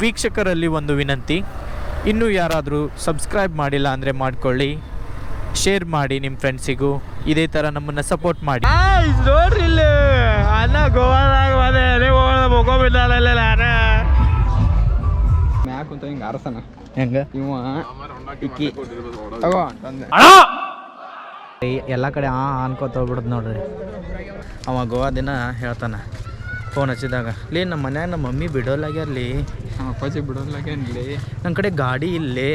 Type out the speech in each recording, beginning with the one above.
ವೀಕ್ಷಕರಲ್ಲಿ ಒಂದು ವಿನಂತಿ, ಇನ್ನೂ ಯಾರಾದರೂ ಸಬ್ಸ್ಕ್ರೈಬ್ ಮಾಡಿಲ್ಲ ಅಂದರೆ ಮಾಡಿಕೊಳ್ಳಿ, ಶೇರ್ ಮಾಡಿ ನಿಮ್ಮ ಫ್ರೆಂಡ್ಸಿಗೂ, ಇದೇ ಥರ ನಮ್ಮನ್ನು ಸಪೋರ್ಟ್ ಮಾಡಿ. ನೋಡ್ರಿ ಇಲ್ಲಿ ಅನ್ನ ಗೋವಾದಾಗ ಮ್ಯಾಕ್ ಕುಂತ ಹಿಂಗೆ ಅರಸನ ಹೆಂಗ ಇವ ಇಕ್ಕಿ ಎಲ್ಲ ಕಡೆ ಅನ್ಕೋತ ಹೋಗ್ಬಿಡ್ದು ನೋಡ್ರಿ. ಅವ ಗೋವಾ ದಿನ ಹೇಳ್ತಾನೆ ಫೋನ್ ಹಚ್ಚಿದಾಗ, ಲೇ ನಮ್ಮ ಮನ್ಯಾಗ ನಮ್ಮ ಮಮ್ಮಿ ಬಿಡೋಲಾಗ್ಯಾರ್ಲಿ, ನಮ್ಮ ಅಪ್ಪಾಜಿ ಬಿಡೋಲ್ಲಾಗೇನ್ಲಿ, ನನ್ನ ಕಡೆ ಗಾಡಿ ಇಲ್ಲೇ,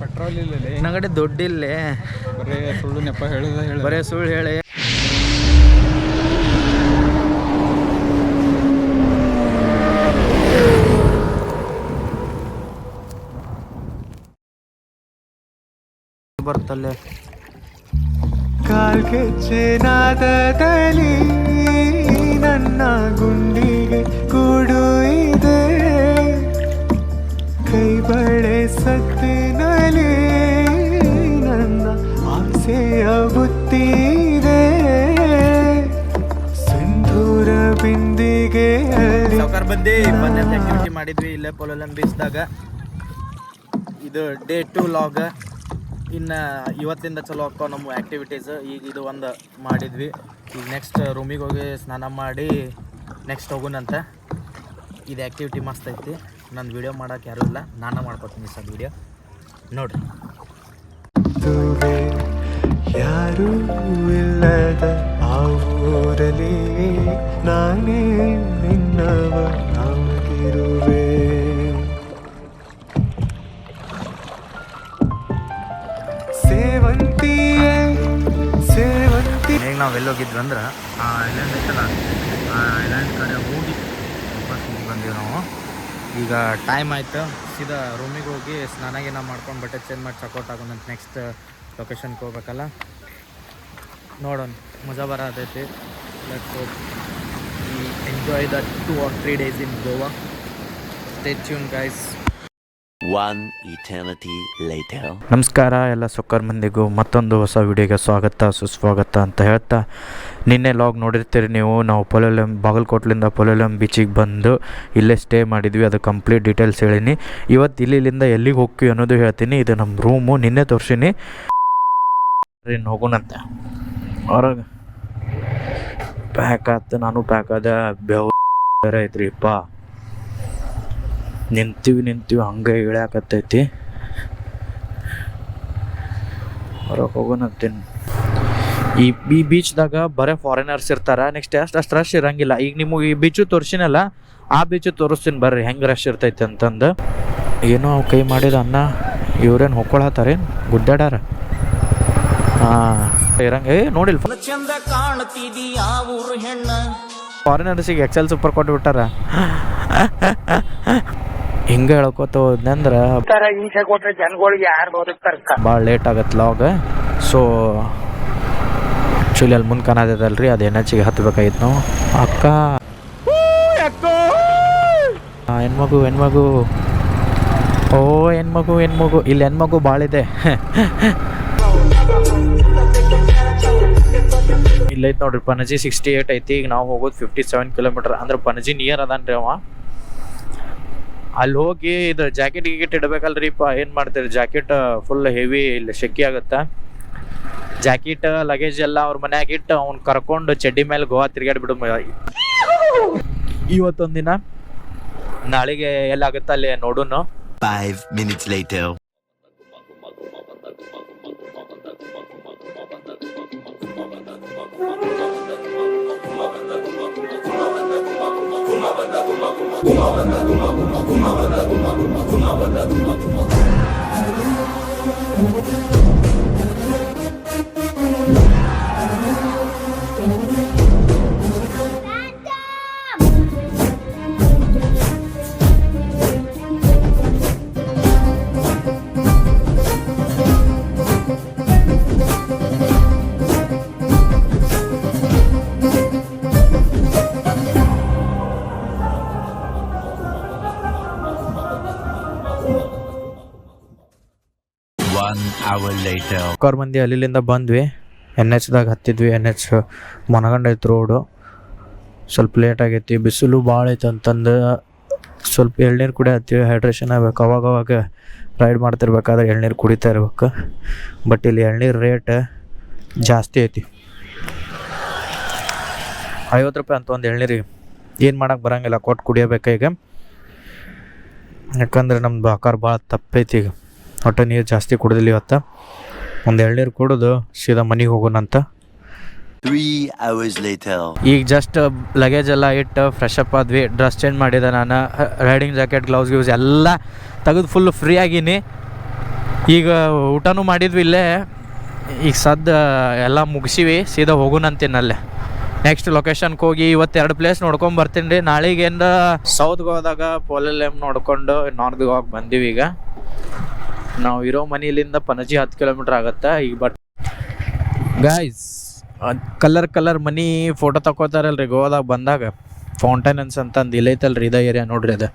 ಪೆಟ್ರೋಲ್ ಇಲ್ಲಲೇ, ನನ್ನ ಕಡೆ ದುಡ್ಡಿಲ್ಲೇ, ಬರೇ ಸುಳ್ಳು ನೆಪ ಹೇಳ ಬರೇ ಸುಳ್ಳು ಹೇಳಿ. ಬರ್ತಲ್ಲೇ ಕಾಲ್ಗೆಜ್ಜೆನಾದದಲ್ಲಿ ನನ್ನ ಗುಂಡಿಗೆ ಕೂಡು ಇದೆ, ಕೈ ಬಳೆ ಸತ್ತಿನಲ್ಲಿ ನನ್ನ ಆಸೆಯ ಬುತ್ತಿದೆ, ಸಿಂಧೂರ ಬಿಂದಿಗೆ ಸಾವ್ಕಾರ್ ಬಂದು ಆಕ್ಟಿವಿಟಿ ಮಾಡಿದ್ವಿ ಇಲ್ಲೇ ಪೊಲೊಲಂ ಬೀಚ್ದಾಗ. ಇದು ಡೇ 2 ಲಾಗ್. ಇನ್ನು ಇವತ್ತಿಂದ ಚಲೋ ಹಾಕೋ ನಮ್ಮ ಆ್ಯಕ್ಟಿವಿಟೀಸ್. ಈಗ ಇದು ಒಂದು ಮಾಡಿದ್ವಿ, ಈಗ ನೆಕ್ಸ್ಟ್ ರೂಮಿಗೆ ಹೋಗಿ ಸ್ನಾನ ಮಾಡಿ ನೆಕ್ಸ್ಟ್ ಹೋಗೋಣಂತ. ಇದು ಆ್ಯಕ್ಟಿವಿಟಿ ಮಸ್ತ್ ಐತಿ. ನನ್ನ ವೀಡಿಯೋ ಮಾಡೋಕೆ ಯಾರೂ ಇಲ್ಲ, ನಾನು ಮಾಡ್ಕೊತೀನಿ ಸರ್ ವೀಡಿಯೋ ನೋಡ್ರಿ. ಯಾರೂ ಇಲ್ಲದ ಆ ಊರಲ್ಲಿ ನಾನೇ ನಿನ್ನವ ನಾಗಿರುವೆ. ಈಗ ನಾವು ಎಲ್ಲೋಗಿದ್ವಿ ಅಂದ್ರೆ ಆ ಐಲ್ಯಾಂಡ್ ಐತಲ್ಲ, ಆ ಐಲ್ಯಾಂಡ್ ಕಡೆ ಹೋಗಿ ವಾಪಸ್ ಬಂದೀವಿ ನಾವು. ಈಗ ಟೈಮ್ ಆಯಿತು, ಸೀದಾ ರೂಮಿಗೆ ಹೋಗಿ ಸ್ನಾನ ಗೀನ ಮಾಡ್ಕೊಂಡು ಬಟ್ಟೆ ಚೇಂಜ್ ಮಾಡಿ ಚೆಕ್ಔಟ್ ಆಗೋಣಂತ. ನೆಕ್ಸ್ಟ್ ಲೊಕೇಶನ್ಗೆ ಹೋಗ್ಬೇಕಲ್ಲ, ನೋಡೋಣ ಮಜಾ ಬರತೈತಿ. Let's hope enjoy the 2 or 3 days in Goa. Stay tuned guys. One eternity later. ನಮಸ್ಕಾರ ಎಲ್ಲ ಸೊಕ್ಕರ್ ಮಂದಿಗೂ ಮತ್ತೊಂದು ಹೊಸ ವಿಡಿಯೋಗೆ ಸ್ವಾಗತ ಸುಸ್ವಾಗತ ಅಂತ ಹೇಳ್ತಾ, ನಿನ್ನೆ ಲಾಗ್ ನೋಡಿರ್ತೀರಿ ನೀವು. ನಾವು ಪೊಲೊಲಂ ಬಾಗಲಕೋಟ್ಲಿಂದ ಪೊಲೊಲಂ ಬೀಚಿಗೆ ಬಂದು ಇಲ್ಲೇ ಸ್ಟೇ ಮಾಡಿದ್ವಿ. ಅದು ಕಂಪ್ಲೀಟ್ ಡೀಟೇಲ್ಸ್ ಹೇಳೀನಿ. ಇವತ್ತು ಇಲ್ಲಿಂದ ಎಲ್ಲಿಗೆ ಹೋಗ್ತೀವಿ ಅನ್ನೋದು ಹೇಳ್ತೀನಿ. ಇದು ನಮ್ಮ ರೂಮು, ನಿನ್ನೆ ತೋರಿಸೀನಿ. ಇನ್ನು ಹೋಗೋಣಂತ. ಹೊರಗೆ ಪ್ಯಾಕ್ ಆಯ್ತು, ನಾನು ಪ್ಯಾಕ್ ಆದ. ಬೇರೆ ಐತ್ರಿಪ್ಪ, ನಿಂತೀವಿ ಹಂಗೆ ಇಳ್ಯಾಕತ್ತೈತಿ. ಹೊರಗೆ ಹೋಗೋಣಂತೀನಿ. ಈ ಬೀಚ್ದಾಗ ಬರೀ ಫಾರಿನರ್ಸ್ ಇರ್ತಾರೆ. ನೆಕ್ಸ್ಟ್ ಅಷ್ಟು ರಶ್ ಇರಂಗಿಲ್ಲ. ಈಗ ನಿಮಗೆ ಈ ಬೀಚು ತೋರಿಸಿನಲ್ಲ, ಆ ಬೀಚು ತೋರಿಸ್ತೀನಿ ಬರ್ರಿ ಹೆಂಗೆ ರಶ್ ಇರ್ತೈತಿ ಅಂತಂದು. ಏನೋ ಅವು ಕೈ ಮಾಡಿದ ಅನ್ನ ಇವ್ರೇನು ಹೊಕ್ಕೊಳತ್ತಾರೇನು ಗುಡ್ಡಾಡಾರ. ಹಾಂ ಇರಂಗೆ ನೋಡಿಲ್ಲ, ಚಂದ ಕಾಣ್ತಿದೀಯ ಊರು ಹೆಣ್ಣ. ಫಾರಿನರ್ಸಿಗೆ ಎಕ್ಸೆಲ್ ಸೂಪರ್ ಕೊಟ್ಬಿಟ್ಟಾರ. ಹಿಂಗೆ ಹೇಳ್ಕೊತ ಹೋದ್ನಂದ್ರೆ ಭಾಳ ಲೇಟ್ ಆಗತ್ತೆ ಲಾಗ್. ಸೊ ಆ್ಯಕ್ಚುಲಿ ಅಲ್ಲಿ ಮುಂದೆ ಕಾಣತೈತಲ್ರಿ, ಅದು ಎನರ್ಜಿಗೆ ಹತ್ಬೇಕಾಗಿತ್ತು ನಾವು. ಅಕ್ಕ ಹೆಣ್ಮಗು ಓ ಹೆಣ್ಮಗು ಇಲ್ಲಿ ಹೆಣ್ಮಗು ಭಾಳ ಇದೆ. ಇಲ್ಲೈತೆ ನೋಡ್ರಿ, ಪಣಜಿ 68 ಐತಿ. ಈಗ ನಾವು ಹೋಗೋದು 57 ಕಿಲೋಮೀಟರ್. ಅಂದ್ರೆ ಪಣಜಿ ನಿಯರ್ ಅದಾನ್ರಿ ಅವ. ಅಲ್ಲಿ ಹೋಗಿ ಇದು ಜಾಕೆಟ್ ಇಡಬೇಕಲ್ರಿಪ್ಪ, ಏನು ಮಾಡ್ತೀರಿ, ಜಾಕೆಟ್ ಫುಲ್ ಹೆವಿ, ಇಲ್ಲಿ ಶೆಕಿ ಆಗುತ್ತೆ. ಜಾಕೆಟ್ ಲಗೇಜ್ ಎಲ್ಲ ಅವ್ರ ಮನ್ಯಾಗ ಇಟ್ಟು ಅವ್ನು ಕರ್ಕೊಂಡು ಚಡ್ಡಿ ಮೇಲೆ ಗೋವಾ ತಿರ್ಗಾಡಿ ಬಿಡು. ಇವತ್ತೊಂದಿನ, ನಾಳೆಗೆ ಎಲ್ಲಾಗುತ್ತೆ ಅಲ್ಲಿ ನೋಡೋಣ. 5 minutes later. ಕಾರ್ ಮಂದಿ ಅಲ್ಲಿಂದ ಬಂದ್ವಿ. NHದಾಗ ಹತ್ತಿದ್ವಿ. NH ಮನಗಂಡೈತೆ ರೋಡು. ಸ್ವಲ್ಪ ಲೇಟ್ ಆಗೈತಿ, ಬಿಸಿಲು ಭಾಳ ಐತೆ ಅಂತಂದು ಸ್ವಲ್ಪ ಎಳ್ನೀರು ಕುಡಿಯತ್ತೀವಿ, ಹೈಡ್ರೇಷನ್ ಆಗ್ಬೇಕು. ಅವಾಗವಾಗ ರೈಡ್ ಮಾಡ್ತಿರ್ಬೇಕಾದ್ರೆ ಎಳ್ನೀರು ಕುಡಿತಾ ಇರ್ಬೇಕು. ಬಟ್ ಇಲ್ಲಿ ಎಳ್ನೀರು ರೇಟ್ ಜಾಸ್ತಿ ಐತಿ, 50 ರೂಪಾಯಿ ಅಂತ ಒಂದು ಎಳ್ನೀರಿಗೆ. ಏನು ಮಾಡೋಕೆ ಬರೋಂಗಿಲ್ಲ, ಕೊಟ್ಟು ಕುಡಿಯಬೇಕು ಈಗ. ಯಾಕಂದ್ರೆ ನಮ್ದು ಆಕಾರ ಭಾಳ ತಪ್ಪೈತಿ ಈಗ. ಒಟ್ಟು ನೀರು ಜಾಸ್ತಿ ಕುಡಿದಿಲ್ಲ ಇವತ್ತು. ಒಂದು ಎಳ್ನೀರು ಕುಡಿದು ಸೀದಾ ಮನೆಗೆ ಹೋಗೋಣಂತ. 3 hours later. ಈಗ ಜಸ್ಟ್ ಲಗೇಜ್ ಎಲ್ಲ ಇಟ್ಟು ಫ್ರೆಶ್ ಅಪ್ ಆದ್ವಿ. ಡ್ರೆಸ್ ಚೇಂಜ್ ಮಾಡಿದೆ ನಾನು. ರೈಡಿಂಗ್ ಜಾಕೆಟ್, ಗ್ಲೌಸ್ ಗ್ಯೂಸ್ ಎಲ್ಲ ತೆಗೆದು ಫುಲ್ಲು ಫ್ರೀ ಆಗೀನಿ. ಈಗ ಊಟನೂ ಮಾಡಿದ್ವಿ ಇಲ್ಲೇ. ಈಗ ಸದ್ದು ಎಲ್ಲ ಮುಗಿಸಿವಿ, ಸೀದಾ ಹೋಗೋಣಂತೀನಲ್ಲೇ. ನೆಕ್ಸ್ಟ್ ಲೊಕೇಶನ್ಗೆ ಹೋಗಿ ಇವತ್ತು 2 ಪ್ಲೇಸ್ ನೋಡ್ಕೊಂಡು ಬರ್ತೀನಿ ರೀ. ನಾಳೆಗೇನು ಸೌತ್ ಗೋವಾದಾಗ ಪೋಲೆಲೆಮ್ ನೋಡ್ಕೊಂಡು ನಾರ್ತ್ ಗೋವಾಗೆ ಬಂದೀವಿ. ಈಗ ನಾವು ಇರೋ ಮನೆಯಲ್ಲಿಂದ ಪಣಜಿ 10 ಕಿಲೋಮೀಟ್ರ್ ಆಗುತ್ತೆ. ಈಗ but guys, colour money photo ತಗೋತಾರಲ್ರಿ ಗೋವಾದಾಗ ಬಂದಾಗ. ಫೌಂಟೈನ್ಸ್ ಅಂತಂದು ಇಲ್ಲೈತಲ್ರಿ, ಇದೇ ಏರಿಯಾ ನೋಡ್ರಿ. ಅದು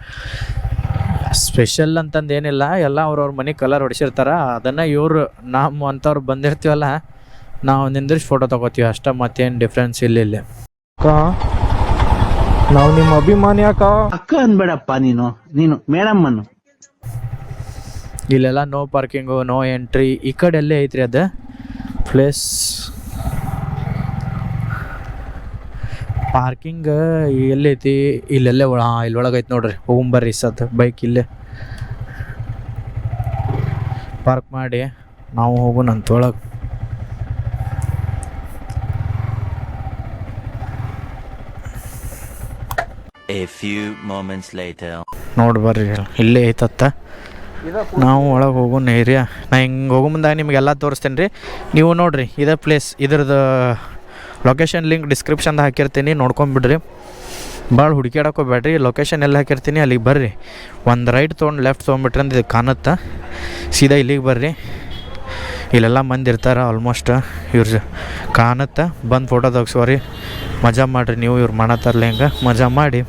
ಸ್ಪೆಷಲ್ ಅಂತಂದು ಏನಿಲ್ಲ, ಎಲ್ಲ ಅವ್ರವ್ರ ಮನೆ ಕಲರ್ ಹೊಡಿಸಿರ್ತಾರೆ. ಅದನ್ನು ಇವರು ನಮ್ಮ ಅಂಥವ್ರು ಬಂದಿರ್ತೀವಲ್ಲ, ನಾವು ನಿಂದ್ರಿಸಿ ಫೋಟೋ ತಗೋತೀವಿ ಅಷ್ಟೇ, ಮತ್ತೇನು ಡಿಫ್ರೆನ್ಸ್ ಇಲ್ಲ. ನಾವು ನಿಮ್ಮ ಅಭಿಮಾನಿ ಅಕ್ಕ. ಅಕ್ಕ ಅನ್ಬೇಡಪ್ಪ, ನೀನು ಮೇಡಮ್ ಅನ್ನು. ಇಲ್ಲೆಲ್ಲ ನೋ ಪಾರ್ಕಿಂಗು, ನೋ ಎಂಟ್ರಿ. ಈ ಕಡೆ ಎಲ್ಲೇ ಐತ್ರಿ ಅದು ಪ್ಲೇಸ್. ಪಾರ್ಕಿಂಗ್ ಎಲ್ಲೈತಿ? ಇಲ್ಲೆಲ್ಲೇ ಇಲ್ಲೊಳಗೆ ಐತಿ ನೋಡ್ರಿ. ಹೋಗ್ಬರ್ರಿ ಸತ್ ಬೈಕ್ ಇಲ್ಲೇ ಪಾರ್ಕ್ ಮಾಡಿ ನಾವು ಹೋಗೋಣಂತ ಒಳಗೆ. A few moments later. ನೋಡಿ ಬರ್ರಿ, ಇಲ್ಲೇ ಐತತ್ತ. ನಾವು ಒಳಗೆ ಹೋಗೋಣ ಏರಿಯಾ. ನಾ ಹಿಂಗೆ ಹೋಗೋ ಮುಂದಾಗ ನಿಮಗೆಲ್ಲ ತೋರಿಸ್ತೇನೆ ರೀ. ನೀವು ನೋಡಿರಿ, ಇದೇ ಪ್ಲೇಸ್. ಇದ್ರದ್ದು ಲೊಕೇಶನ್ ಲಿಂಕ್ ಡಿಸ್ಕ್ರಿಪ್ಷನ್ದಾಗ ಹಾಕಿರ್ತೀನಿ, ನೋಡ್ಕೊಂಬಿಡ್ರಿ. ಭಾಳ ಹುಡುಕ್ಯಾಡಕ್ಕೆ ಹೋಗ್ಬೇಡ್ರಿ. ಲೊಕೇಶನ್ ಎಲ್ಲ ಹಾಕಿರ್ತೀನಿ, ಅಲ್ಲಿಗೆ ಬರ್ರಿ. ಒಂದು ರೈಟ್ ತೊಗೊಂಡು ಲೆಫ್ಟ್ ತೊಗೊಂಬಿಟ್ರಿ ಅಂದ್ರೆ ಇದು ಕಾಣುತ್ತಾ. ಸೀದಾ ಇಲ್ಲಿಗೆ ಬರ್ರಿ. ಇಲ್ಲೆಲ್ಲ ಮಂದಿ ಇರ್ತಾರೆ ಆಲ್ಮೋಸ್ಟ್. ಇವ್ರು ಕಾಣುತ್ತಾ, ಬಂದು ಫೋಟೋ ತೆಗ್ಸೋರಿ, ಮಜಾ ಮಾಡಿರಿ. ನೀವು ಇವ್ರು ಮಾಡತ್ತಾರಲ್ಲ ಹಿಂಗೆ ಮಜಾ ಮಾಡಿ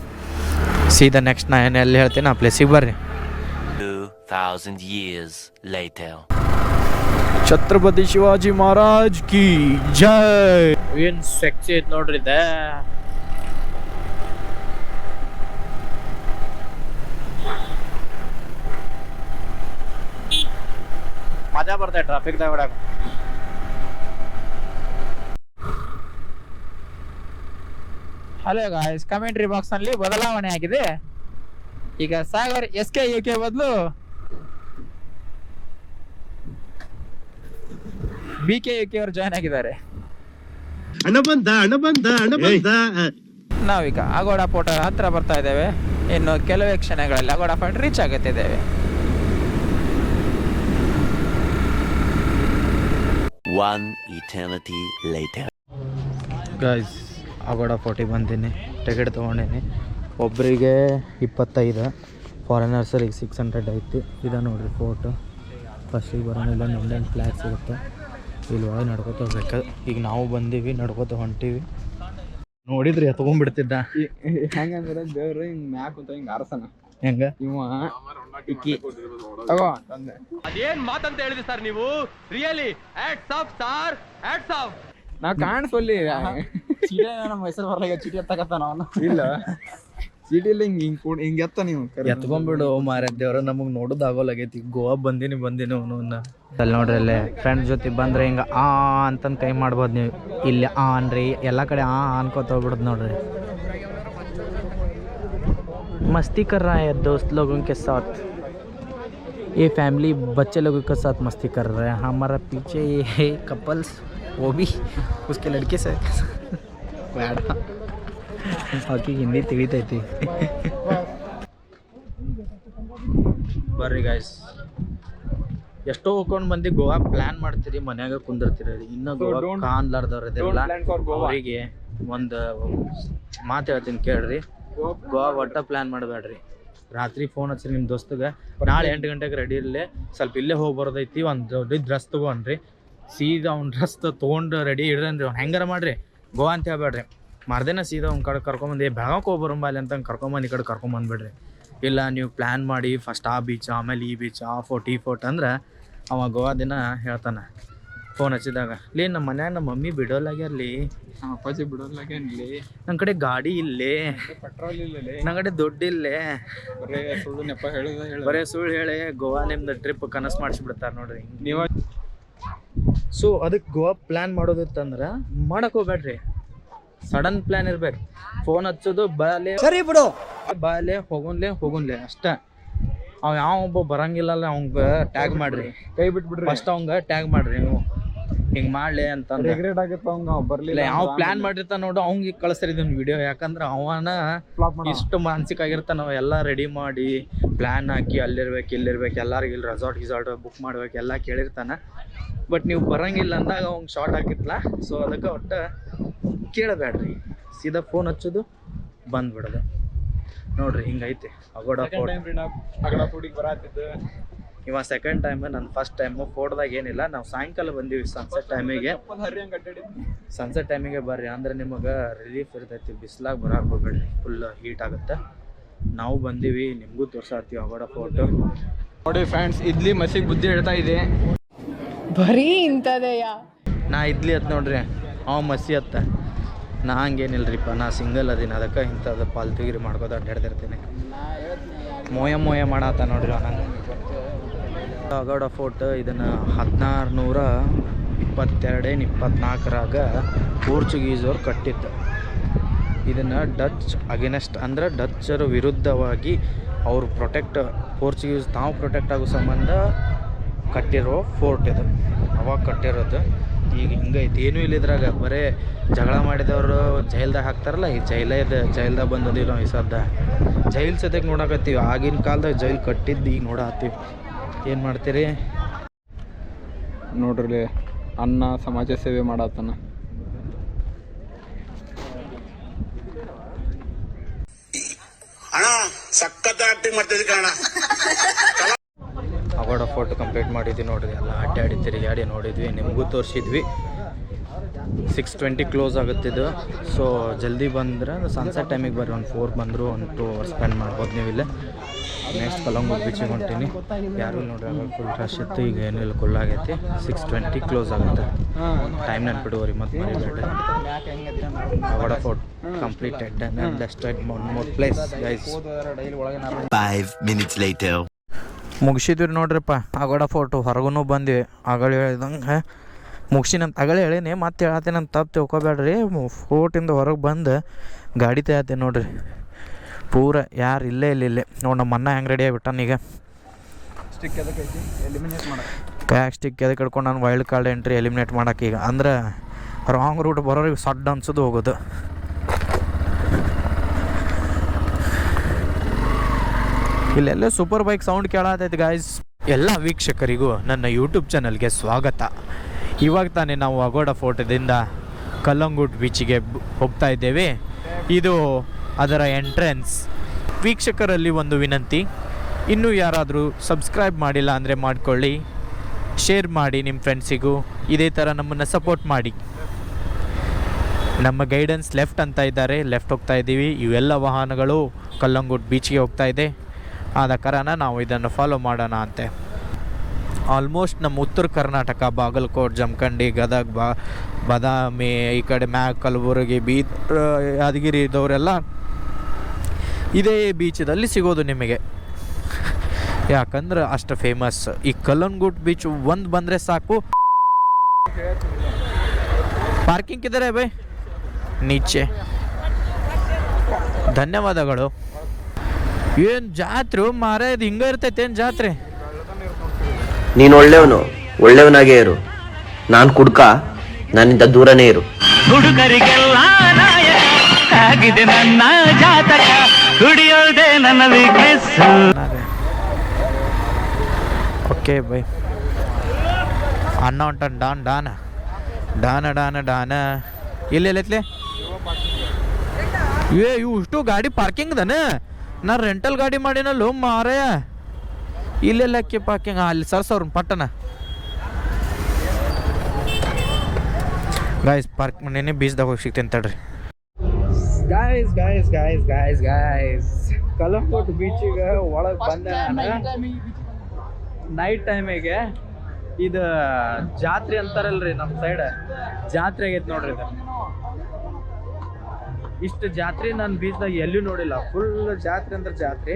ಸೀದಾ ನೆಕ್ಸ್ಟ್ ನಾ ಎಲ್ಲಿ ಹೇಳ್ತೀನಿ ಆ ಪ್ಲೇಸಿಗೆ ಬರ್ರಿ. 2000 years later. ಛತ್ರಪತಿ ಶಿವಾಜಿ ಮಹಾರಾಜ್ ಕಿ ಜೈ. ಏನು ಸೆಕ್ಸಿ ಐತೆ ನೋಡ್ರಿ ಇದೆ. ಮಜಾ ಬರ್ತದೆ ಟ್ರಾಫಿಕ್ದಾಗ ಹೊಡಕ. ಹಲೋ ಗಾಯ್ಸ್, ಕಮೆಂಟ್ರಿ ಬಾಕ್ಸ್ನಲ್ಲಿ ಬದಲಾವಣೆ ಆಗಿದೆ. ಈಗ ಸಾಗರ್ SKUK ಬದಲು BKUK ಅವರು ಜಾಯ್ನ್ ಆಗಿದ್ದಾರೆ. ನಾವೀಗ ಅಗೋಡ ಪೋಟ ಹತ್ರ ಬರ್ತಾ ಇದ್ದೇವೆ. ಇನ್ನು ಕೆಲವೇ ಕ್ಷಣಗಳಲ್ಲಿ ಅಗೋಡ ಪಾಯಿಂಟ್ ರೀಚ್ ಆಗುತ್ತಿದ್ದೇವೆ. One eternity later. Guys, Aguada ಫೋರ್ಟಿಗೆ ಬಂದೀನಿ. ಟಿಕೆಟ್ ತೊಗೊಂಡೀನಿ. ಒಬ್ಬರಿಗೆ 25, ಫಾರಿನರ್ಸರಿಗೆ 600 ಐತಿ. ಇದು ನೋಡ್ರಿ ಫೋಟೋ. ಫಸ್ಟಿಗೆ ಬರೋಣಿಲ್ಲ, ಇಂಡಿಯನ್ ಫ್ಲ್ಯಾಗ್ ಸಿಗುತ್ತೆ. ಇಲ್ಲಿ ಒಳಗೆ ನಡ್ಕೊತ ಹೋಗ್ಬೇಕು. ಈಗ ನಾವು ಬಂದೀವಿ, ನಡ್ಕೊತ ಹೊಂಟೀವಿ. ನೋಡಿದ್ರಿ ಎತ್ಕೊಂಡ್ಬಿಡ್ತಿದ್ದ. ಹೆಂಗಂದ್ರೆ ದೇವ್ರು ಹಿಂಗೆ ಮ್ಯಾಕ್ ಕುಂತ ಹಿಂಗೆ ಆರಸನ. ಹೆಂಗ ಇವ ಇಕ್ಕಿ ತಗೋ ತಂದೆ. ಅದೇನ್ ಮಾತಂತ ಹೇಳಿದ್ರಿ ಸರ್ ನೀವು? Really hats off sir, hats off. ನಾವು ಕಾಣಿಸಲ್ಲಿ ಚೀಟಿ ನಮ್ಮ ಹೆಸರು ಬರಲಾಗ ಚೀಟಿ ಎತ್ತಕತ್ತಾನ ಅವನು. ಇಲ್ಲ ಚೀಟಿಲ್ಲ, ಹಿಂಗೆ ಎತ್ತ ನೀವು ಎತ್ಕೊಂಡ್ಬಿಡು ಮಾರ. ದೇವ್ರ ನಮಗೆ ನೋಡೋದು ಆಗೋಲಾಗೈತಿ. ಗೋವಾ ಬಂದೀನಿ ಅವನು. ಅಲ್ಲಿ ನೋಡ್ರಿ, ಅಲ್ಲೇ ಫ್ರೆಂಡ್ಸ್ ಜೊತೆ ಬಂದ್ರೆ ಹಿಂಗೆ ಅಂತಂದು ಕೈ ಮಾಡ್ಬೋದು ನೀವು. ಇಲ್ಲಿ ಅನ್ರಿ, ಎಲ್ಲ ಕಡೆ ಅನ್ಕೋತ ಹೋಗ್ಬಿಡ್ದು ನೋಡ್ರಿ. मस्ती कर रहा है दोस्त लोगों के साथ. ये फैमिली बच्चे लोगों के साथ मस्ती कर रहे हैं. हमारा पीछे ये है कपल्स, वो भी उसके लड़के से ಬೇಡ ಆಕೆ ಹಿಂದಿ ತಿಳಿತೈತಿ. ಬರ್ರಿ ಗಾಯ್ಸ್, ಎಷ್ಟೋ ಹೋಗ್ಕೊಂಡು ಮಂದಿ ಗೋವಾ ಪ್ಲ್ಯಾನ್ ಮಾಡ್ತೀರಿ, ಮನ್ಯಾಗ ಕುಂದಿರ್ತೀರಿ. ಇನ್ನೂ ಗೋವಾ ಕಾಣ್ಲಾರ್ದವ್ರು ಇದೆಲ್ಲ ಅವರಿಗೆ ಒಂದು ಮಾತು ಹೇಳ್ತೀನಿ ಕೇಳ್ರಿ. ಗೋವಾ ಒಟ್ಟ ಪ್ಲ್ಯಾನ್ ಮಾಡಬೇಡ್ರಿ. ರಾತ್ರಿ ಫೋನ್ ಹಚ್ಚಿರಿ ನಿಮ್ಮ ದೋಸ್ತಗೆ, ನಾಳೆ 8 ಗಂಟೆಗೆ ರೆಡಿ ಇರಲಿ, ಸ್ವಲ್ಪ ಇಲ್ಲೇ ಹೋಗಿ ಬರೋದೈತಿ, ಒಂದು ದೊಡ್ಡ ಡ್ರೆಸ್ ತೊಗೊಂಡ್ರಿ. ಸೀದಾ ಅವ್ನು ಡ್ರೆಸ್ ತೊಗೊಂಡು ರೆಡಿ ಇಡ್ರಿ. ಅವ್ನು ಹೆಂಗಾರ ಮಾಡಿರಿ, ಗೋವಾ ಅಂತ ಹೇಳ್ಬೇಡ್ರಿ. ಮರ್ದೇನ ಸೀದಾ ಅವ್ನ ಕಡೆ ಕರ್ಕೊಂಬಂದು ಬೆಳಗಾವ್ಗೆ ಹೋಗಿ ಬರೋಂಬಲ್ಲಿ ಅಂತ ಕರ್ಕೊಂಬಂದು ಈ ಕಡೆ ಕರ್ಕೊಂಬಂದ್ಬಿಡ್ರಿ. ಇಲ್ಲ ನೀವು ಪ್ಲ್ಯಾನ್ ಮಾಡಿ ಫಸ್ಟ್ ಆ ಬೀಚ್, ಆಮೇಲೆ ಈ ಬೀಚ್, ಆ ಫೋರ್ಟ್ ಈ ಫೋರ್ಟ್ ಅಂದ್ರೆ ಅವ ಗೋವಾ ದಿನ ಹೇಳ್ತಾನೆ ಫೋನ್ ಹಚ್ಚಿದಾಗ ಲೇ ನಮ್ಮ ಮನ್ಯಾಗ ನಮ್ಮ ಮಮ್ಮಿ ಬಿಡೋಲಾಗ್ಯಾರ್ಲಿ, ನಮ್ಮ ಅಪ್ಪಾಜಿ ಬಿಡೋಲ್ಲಾಗೇನ್ಲಿ, ನನ್ನ ಕಡೆ ಗಾಡಿ ಇಲ್ಲೇ, ಪೆಟ್ರೋಲ್ ಇಲ್ಲಲೇ, ನನ್ನ ಕಡೆ ದುಡ್ಡು ಇಲ್ಲೇ, ಬರೇ ಸುಳ್ಳು ನೆಪ ಹೇಳ ಬರೇ ಸುಳ್ಳು ಹೇಳಿ ಗೋವಾ ನಿಮ್ದು ಟ್ರಿಪ್ ಕನಸು ಮಾಡಿಸ್ಬಿಡ್ತಾರೆ ನೋಡ್ರಿ ನೀವು. ಸೊ ಅದಕ್ಕೆ ಗೋವಾ ಪ್ಲ್ಯಾನ್ ಮಾಡೋದಿತ್ತಂದ್ರೆ ಮಾಡಕ್ಕೆ ಹೋಗ್ಬೇಡ್ರಿ, ಸಡನ್ ಪ್ಲ್ಯಾನ್ ಇರ್ಬೇಕು. ಫೋನ್ ಹಚ್ಚೋದು ಬಾಲೆ ಸರಿ ಬಿಡು, ಬಾಲೆ ಹೋಗುನ್ಲೆ ಅಷ್ಟೇ. ಅವ್ ಯಾವ ಒಬ್ಬ ಬರಂಗಿಲ್ಲಲ್ಲ ಅವಂಗ ಟ್ಯಾಗ್ ಮಾಡ್ರಿ, ಕೈ ಬಿಟ್ಬಿಡ್ರಿ, ಫಸ್ಟ್ ಅವಂಗ ಟ್ಯಾಗ್ ಮಾಡ್ರಿ ನೀವು ಹಿಂಗ್ ಮಾಡ್ಲಿ ಅಂತಂದ್ರೆ. ರಿಗ್ರೆಟ್ ಆಗುತ್ತೆ ಅವಂಗ ಬರ್ಲಿಲ್ಲ. ಯಾವ ಪ್ಲಾನ್ ಮಾಡಿರ್ತಾನ ನೋಡು ಅವಂಗೆ ಕಳಿಸ್ರಿ ಇದನ್ನ ವಿಡಿಯೋ, ಯಾಕಂದ್ರೆ ಅವನ ಇಷ್ಟು ಮಾನಸಿಕ ಆಗಿರ್ತಾನ. ನಾವು ಎಲ್ಲ ರೆಡಿ ಮಾಡಿ ಪ್ಲ್ಯಾನ್ ಹಾಕಿ ಅಲ್ಲಿರ್ಬೇಕು ಇಲ್ಲಿರ್ಬೇಕು, ಎಲ್ಲರಿಗೂ ಇಲ್ಲಿ ರೆಸಾರ್ಟ್ ಬುಕ್ ಮಾಡ್ಬೇಕು ಎಲ್ಲ ಕೇಳಿರ್ತಾನ. ಬಟ್ ನೀವು ಬರಂಗಿಲ್ಲ ಅಂದಾಗ ಅವ್ಗೆ ಶಾರ್ಟ್ ಹಾಕಿತ್ತಲ್ಲ. ಸೊ ಅದಕ್ಕೆ ಒಟ್ಟು ಕೇಳಬೇಡ್ರಿ, ಸೀದಾ ಫೋನ್ ಹಚ್ಚೋದು ಬಂದ್ಬಿಡೋದು ನೋಡ್ರಿ. ಹಿಂಗೈತೆ ಅಗೋಡ ಫುಡಿಗೆ ಬರತ್ತಿದ್ದು. ಇವ ಸೆಕೆಂಡ್ ಟೈಮ್, ನನ್ನ ಫಸ್ಟ್ ಟೈಮು ಫೋಟೋದಾಗ ಏನಿಲ್ಲ. ನಾವು ಸಾಯಂಕಾಲ ಬಂದೀವಿ ಸನ್ಸೆಟ್ ಟೈಮಿಗೆ ಬರ್ರಿ, ಅಂದ್ರೆ ನಿಮಗೆ ರಿಲೀಫ್ ಇರ್ತೈತಿ. ಬಿಸಿಲಾಗ ಬರಕ್ಕೆ ಹೋಗ್ಬೇಡ್ರಿ, ಫುಲ್ ಹೀಟ್ ಆಗುತ್ತೆ. ನಾವು ಬಂದೀವಿ, ನಿಮಗೂ ತೋರ್ಸಾತೀವಿ ಅಗೋಡ ಫೋಟೋ ನೋಡಿ ಫ್ರೆಂಡ್ಸ್. ಇಡ್ಲಿ ಮಸಿಗೆ ಬುದ್ಧಿ ಹೇಳ್ತಾ ಇದೆ, ಬರೀ ಇಂಥದೆಯ. ನಾ ಇಡ್ಲಿ ಹತ್ತು ನೋಡ್ರಿ, ಅವ ಮಸಿ ಹತ್ತ. ನಾ ಹಂಗೇನಿಲ್ರಿಪ್ಪ, ನಾ ಸಿಂಗಲ್ ಅದೀನಿ, ಅದಕ್ಕೆ ಇಂಥದ್ದು ಪಾಲ್ತುಗಿರಿ ಮಾಡ್ಕೋತ ಅಡ್ಡಾಡ್ತಿರ್ತೀನಿ. ಮೋಯ ಮಾಡತ್ತ ನೋಡ್ರಿ ನಂಗೆ. ಅಗೋಡ ಫೋರ್ಟ್ ಇದನ್ನು 1622-24ರಾಗ ಪೋರ್ಚುಗೀಸವ್ರು ಕಟ್ಟಿದ್ದು. ಇದನ್ನು ಡಚ್ ಅಗೇನೆಸ್ಟ್ ಅಂದ್ರೆ ಡಚ್ಚರ ವಿರುದ್ಧವಾಗಿ ಅವರು ಪೋರ್ಚುಗೀಸ್ ತಾವು ಪ್ರೊಟೆಕ್ಟ್ ಆಗೋ ಸಂಬಂಧ ಕಟ್ಟಿರೋ ಫೋರ್ಟ್ ಇದು. ಅವಾಗ ಕಟ್ಟಿರೋದು. ಈಗ ಹಿಂಗೈತಿ, ಏನೂ ಇಲ್ಲ ಇದ್ರಾಗ. ಬರೀ ಜಗಳ ಮಾಡಿದವರು ಜೈಲ್ದಾಗ ಹಾಕ್ತಾರಲ್ಲ, ಈ ಜೈಲ್ದಾಗ ಬಂದದೀವಿ ನಾವು. ಈ ಸದ್ದ ಜೈಲ್ ಸದ್ಯಕ್ಕೆ ನೋಡಕತ್ತೀವಿ. ಆಗಿನ ಕಾಲದಾಗ ಜೈಲ್ ಕಟ್ಟಿದ್ದು ಈಗ ನೋಡತ್ತೀವಿ. ಏನು ಮಾಡ್ತೀರಿ ನೋಡ್ರಿ, ಅನ್ನ ಸಮಾಜ ಸೇವೆ ಮಾಡತ್ತಾನ. ಅಗೋಡ ಫೋಟೋ ಕಂಪ್ಲೀಟ್ ಮಾಡಿದ್ವಿ ನೋಡ್ರಿ. ಎಲ್ಲ ಅಡ್ಡಾಡಿ ತಿರುಗಾಡಿ ನೋಡಿದ್ವಿ, ನಿಮಗೂ ತೋರಿಸಿದ್ವಿ. 6:20 ಕ್ಲೋಸ್ ಆಗುತ್ತಿದ್ದು. ಸೊ ಜಲ್ದಿ ಬಂದ್ರೆ ಸನ್ಸೆಟ್ ಟೈಮಿಗೆ ಬರ್ರಿ. ಒಂದು 4 ಬಂದರು 1 2 ಅವರ್ಸ್ ಸ್ಪೆಂಡ್ ಮಾಡ್ಬೋದು ನೀವು ಇಲ್ಲೇ. ನೆಕ್ಸ್ಟ್ ಕಲ್ಲಂಗೂರು ಬೀಚಿಗೆ ಹೊಂಟೀನಿ. ಯಾರು ನೋಡ್ರಿ, ಅವಾಗ ಫುಲ್ ರಶ್ ಇತ್ತು, ಈಗ ಏನಿಲ್ಲ ಕುಲ್ ಆಗೈತಿ. 6:20 ಕ್ಲೋಸ್ ಆಗುತ್ತೆ. ಟೈಮ್ ನೆನ್ಪಿಡುವರಿ ಮತ್ತೆ ಮರಿಬೇಡ್ರಿ. Aguada fort completed and destroyed one more place guys. 5 minutes later. ಮುಗಿಸಿದ್ವಿ ನೋಡ್ರಿಪ್ಪ ಅಗೋಡ ಫೋರ್ಟು. ಹೊರಗೂ ಬಂದ್ವಿ. ಆಗಲೇ ಹೇಳ್ದಂಗೆ ಮುಗಿಸಿನಂತ ಆಗಲೇ ಹೇಳೀನಿ, ಮತ್ತೆ ಹೇಳತ್ತೀನಿ ಅಂತ ತಪ್ಪು ತಿಳ್ಕೊಬೇಡ್ರಿ. ಫೋರ್ಟಿಂದ ಹೊರಗೆ ಬಂದು ಗಾಡಿ ತೆಗತ್ತೀನಿ ನೋಡ್ರಿ. ಪೂರ ಯಾರು ಇಲ್ಲೇ ನೋಡಿ ನಮ್ಮ ಅಣ್ಣ ಹೆಂಗೆ ರೆಡಿ ಆಗಿಬಿಟ್ಟಾನ. ಈಗ ಸ್ಟಿಕ್ ಎದಕ್ಕೈತಿ ಎಲಿಮಿನೇಟ್ ಮಾಡಕ್ಕೆ, ಕೈಯಾಗ ಸ್ಟಿಕ್ ಎದಕ್ಕೆ ಹಿಡ್ಕೊಂಡು ನಾನು ವೈಲ್ಡ್ ಕಾರ್ಡ್ ಎಂಟ್ರಿ ಎಲಿಮಿನೇಟ್ ಮಾಡೋಕೆ. ಈಗ ಅಂದ್ರೆ ರಾಂಗ್ ರೂಟ್ ಬರೋರಿಗೆ ಸಡ್ ಅನ್ಸೋದು ಹೋಗೋದು. ಇಲ್ಲೆಲ್ಲ ಸೂಪರ್ ಬೈಕ್ ಸೌಂಡ್ ಕೇಳತೈತಿ ಗಾಯ್ಸ್. ಎಲ್ಲ ವೀಕ್ಷಕರಿಗೂ ನನ್ನ ಯೂಟ್ಯೂಬ್ ಚಾನಲ್ಗೆ ಸ್ವಾಗತ. ಇವಾಗ ತಾನೇ ನಾವು ಅಗೋಡ ಫೋರ್ಟದಿಂದ ಕಲ್ಲಂಗೂಟ್ ಬೀಚಿಗೆ ಹೋಗ್ತಾ ಇದ್ದೇವೆ. ಇದು ಅದರ ಎಂಟ್ರೆನ್ಸ್. ವೀಕ್ಷಕರಲ್ಲಿ ಒಂದು ವಿನಂತಿ, ಇನ್ನೂ ಯಾರಾದರೂ ಸಬ್ಸ್ಕ್ರೈಬ್ ಮಾಡಿಲ್ಲ ಅಂದರೆ ಮಾಡಿಕೊಳ್ಳಿ, ಶೇರ್ ಮಾಡಿ ನಿಮ್ಮ ಫ್ರೆಂಡ್ಸಿಗೂ. ಇದೇ ಥರ ನಮ್ಮನ್ನು ಸಪೋರ್ಟ್ ಮಾಡಿ. ನಮ್ಮ ಗೈಡೆನ್ಸ್ ಲೆಫ್ಟ್ ಅಂತ ಇದ್ದಾರೆ, ಲೆಫ್ಟ್ ಹೋಗ್ತಾ ಇದ್ದೀವಿ. ಇವೆಲ್ಲ ವಾಹನಗಳು ಕಲ್ಲಂಗೂಟ್ ಬೀಚ್ಗೆ ಹೋಗ್ತಾ ಇದೆ. ಆದ ಕಾರಣ ನಾವು ಇದನ್ನು ಫಾಲೋ ಮಾಡೋಣ ಅಂತೆ. ಆಲ್ಮೋಸ್ಟ್ ನಮ್ಮ ಉತ್ತರ ಕರ್ನಾಟಕ, ಬಾಗಲಕೋಟೆ, ಜಮಖಂಡಿ, ಗದಗ, ಬಾದಾಮಿ, ಈ ಕಡೆ ಕಲಬುರಗಿ, ಯಾದಗಿರಿ ಇದ್ದವರೆಲ್ಲ ಇದೇ ಬೀಚದಲ್ಲಿ ಸಿಗೋದು ನಿಮಗೆ. ಯಾಕಂದ್ರೆ ಅಷ್ಟು ಫೇಮಸ್ ಈ ಕಲ್ಲಂಗೂಟ್ ಬೀಚ್. ಒಂದು ಬಂದರೆ ಸಾಕು. ಪಾರ್ಕಿಂಗ್ ಇದ್ದಾರೆ ಬೈ ನೀಚೆ. ಧನ್ಯವಾದಗಳು. ಏನು ಜಾತ್ರೆ ಮಾರ, ಇದು ಹಿಂಗೆ ಇರ್ತೈತೆ ಏನು ಜಾತ್ರೆ? ನೀನು ಒಳ್ಳೆಯವನಾಗೇ ಇರು. ನಾನು ಕುಡ್ಕ, ನನ್ನಿಂದ ದೂರನೇ ಇರು. ಹುಡುಗರಿಗೆಲ್ಲ ನಾಯಕ ಆಗಿದೆ ನನ್ನ ಜಾತಕ, ಕುಡಿಯೋದೆ ನನ್ನ ವೀಕ್ನೆಸ್. Okay by. ಅಣ್ಣ ಹೊಂಟಾನ. ಡಾನ ಇಲ್ಲೆಲ್ಲೈತ್ಲೆ ಇವು ಇಷ್ಟು ಗಾಡಿ ಪಾರ್ಕಿಂಗ್ ದನ. ನಾ ರೆಂಟಲ್ ಗಾಡಿ ಮಾಡಿನಲ್ಲೋ ಮಾರಯ್ಯ. ಇಲ್ಲೆಲ್ಲಕ್ಕೆ ಪಾರ್ಕಿಂಗ್ ಅಲ್ಲಿ ಸರ್ಸವ್ರ ಪಟ್ಟಣ ಗಾಯ್ಸ್. ಪಾರ್ಕ್ ನೆನೆ ಬೀಚ್ದಾಗ ಹೋಗಿ ಸಿಗ್ತೀನಿ ತಡ್ರಿ ಗಾಯ್ಸ್. ಕಲ್ಲಂಗೂಟ್ ಬೀಚಿಗೆ ಒಳಗೆ ಬಂದೆ ನಾನು ನೈಟ್ ಟೈಮಿಗೆ. ಇದು ಜಾತ್ರೆ ಅಂತಾರಲ್ರಿ ನಮ್ಮ ಸೈಡ್, ಜಾತ್ರೆ ಆಗೈತೆ ನೋಡ್ರಿ ಇದು. ಇಷ್ಟು ಜಾತ್ರೆ ನಾನು ಬೀಚ್ದಾಗ ಎಲ್ಲೂ ನೋಡಿಲ್ಲ. ಫುಲ್ ಜಾತ್ರೆ ಅಂದ್ರೆ ಜಾತ್ರೆ.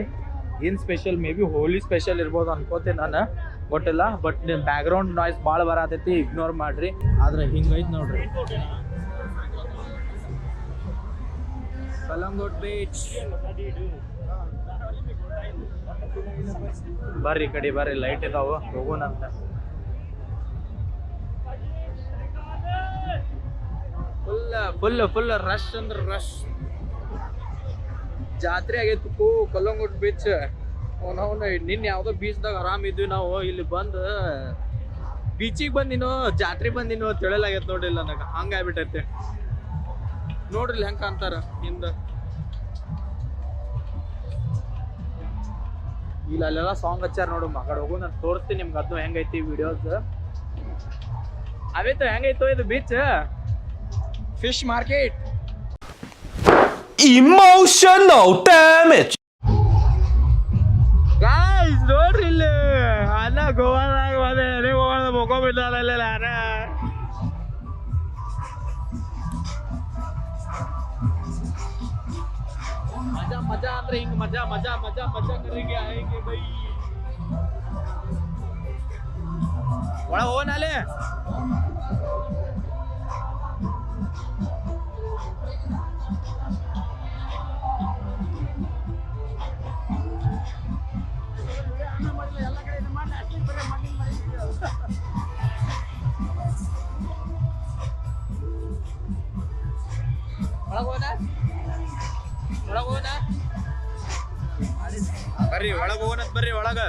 ಏನು special, maybe holy special ಇರ್ಬೋದು ಅನ್ಕೋತೀನಿ ನಾನು, ಗೊತ್ತಿಲ್ಲ. ಬಟ್ ಬ್ಯಾಕ್ಗ್ರೌಂಡ್ ನಾಯ್ಸ್ ಭಾಳ ಬರತೈತಿ, ಇಗ್ನೋರ್ ಮಾಡ್ರಿ. ಆದ್ರೆ ಹಿಂಗೈತೆ ನೋಡ್ರಿ ಕಲ್ಲಂಗೋಟ್ ಬೀಚ್. ಬರ್ರಿ ಕಡೆ ಬರ್ರಿ, ಲೈಟ್ ಇದಾವ, ಹೋಗೋಣಂತ. ಫುಲ್ ರಶ್ ಅಂದ್ರೆ ರಶ್. ಜಾತ್ರೆ ಆಗೈತಿ ಕಲ್ಲಂಗೋಟ್ ಬೀಚ್. ನಾವು ನಿನ್ನೆ ಯಾವುದೋ ಬೀಚ್ದಾಗ ಆರಾಮ್ ಇದ್ವಿ ನಾವು. ಇಲ್ಲಿ ಬಂದು ಬೀಚಿಗೆ ಬಂದಿನೋ ಜಾತ್ರೆ ಬಂದಿನೋ ತಿಳಿಲಾಗೈತೆ ನೋಡಿಲ್ಲ ನನಗೆ, ಹಂಗಾಗ್ಬಿಟ್ಟೈತೆ ನೋಡ್ರಿ ಹೆಂಗೆ ಕಾಣ್ತಾರ ಹಿಂದ. ಇಲ್ಲ ಅಲ್ಲೆಲ್ಲ ಸಾಂಗ್ ಹಚ್ಚಾರ ನೋಡು. ಮಗಡ್ ಹೋಗು, ನಾನು ತೋರಿಸ್ತೀನಿ ನಿಮ್ಗೆ ಅದು ಹೆಂಗೈತಿ ವಿಡಿಯೋಸ್. ಅವೈತು ಹೆಂಗೈತೋ ಇದು beach. Fish market. Emotional damage. Guys ನೋಡ್ರಿ ಇಲ್ಲಿ ಅಣ್ಣ ಗೋವಾದಾಗ ಹೋದೆ, ಗೋವಾದ ಮುಖಬಿದ್ದಾರ ಇಲ್ಲ ಅಣ್ಣ. ಮಜಾ ಮಜಾ ಅಂದ್ರೆ ಹಿಂಗ್ ಮಜಾ ಮಜಾ ಮಜಾ ಮಜಾ ಕರೆಂಗೆ ಆಯೆಂಗೆ ಬೈ. ಒಳ ಹೋಗನಾಲೆ. ಬರ್ರಿ ಒಳಗೆ ಹೋಗೋಣ, ಬರ್ರಿ ಒಳಗ.